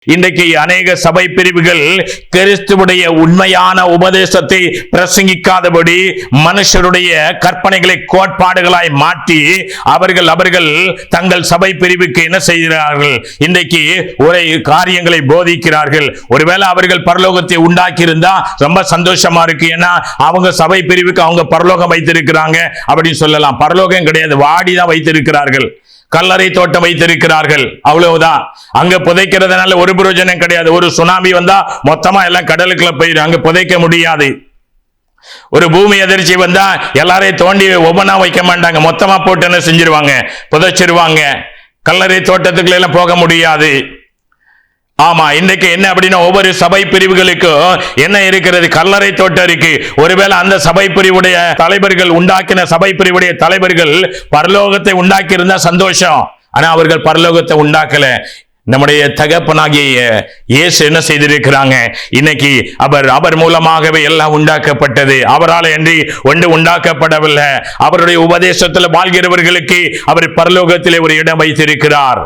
இன்றைக்கு அநேக சபை பிரிவுகள் கிறிஸ்துவுடைய உண்மையான உபதேசத்தை பிரசங்கிக்காதபடி மனுஷருடைய கற்பனைகளை கோட்பாடுகளாய் மாற்றி அவர்கள் தங்கள் சபை பிரிவுக்கு என்ன செய்கிறார்கள்? இன்றைக்கு ஒரே காரியங்களை போதிக்கிறார்கள். ஒருவேளை அவர்கள் பரலோகத்தை உண்டாக்கி இருந்தா ரொம்ப சந்தோஷமா இருக்கு. ஏன்னா அவங்க சபை பிரிவுக்கு அவங்க பரலோகம் வைத்திருக்கிறாங்க அப்படின்னு சொல்லலாம். பரலோகம் கிடையாது, வாடிதான் வைத்திருக்கிறார்கள். கல்லறை தோட்டம் வைத்திருக்கிறார்கள், அவ்வளவுதான். அங்க புதைக்கிறதுனால ஒரு பிரயோஜனம் கிடையாது. ஒரு சுனாமி வந்தா மொத்தமா எல்லாம் கடலுக்குள்ள போயிடும், அங்க புதைக்க முடியாது. ஒரு பூமி அதிர்ச்சி வந்தா எல்லாரையும் தோண்டி ஒவ்வொன்னா வைக்க மாட்டாங்க, மொத்தமா போட்டு என்ன செஞ்சிருவாங்க? புதைச்சிருவாங்க. கல்லறை தோட்டத்துக்குள்ள எல்லாம் போக முடியாது. ஆமா, இன்றைக்கு என்ன அப்படின்னா ஒவ்வொரு சபை பிரிவுகளுக்கும் என்ன இருக்கிறது? கல்லறை தோட்டம் இருக்கு. ஒருவேளை அந்த சபை பிரிவுடைய தலைவர்கள் உண்டாக்கின சபை பிரிவுடைய தலைவர்கள் பரலோகத்தை உண்டாக்கி இருந்தா சந்தோஷம். ஆனா அவர்கள் பரலோகத்தை உண்டாக்கல. நம்முடைய தகப்பனாகிய இயேசு என்ன செய்திருக்கிறாங்க? இன்னைக்கு அவர் மூலமாகவே எல்லாம் உண்டாக்கப்பட்டது. அவரால் என்று ஒன்று உண்டாக்கப்படவில்லை. அவருடைய உபதேசத்தில் வாழ்கிறவர்களுக்கு அவர் பரலோகத்திலே ஒரு இடம் வைத்திருக்கிறார்.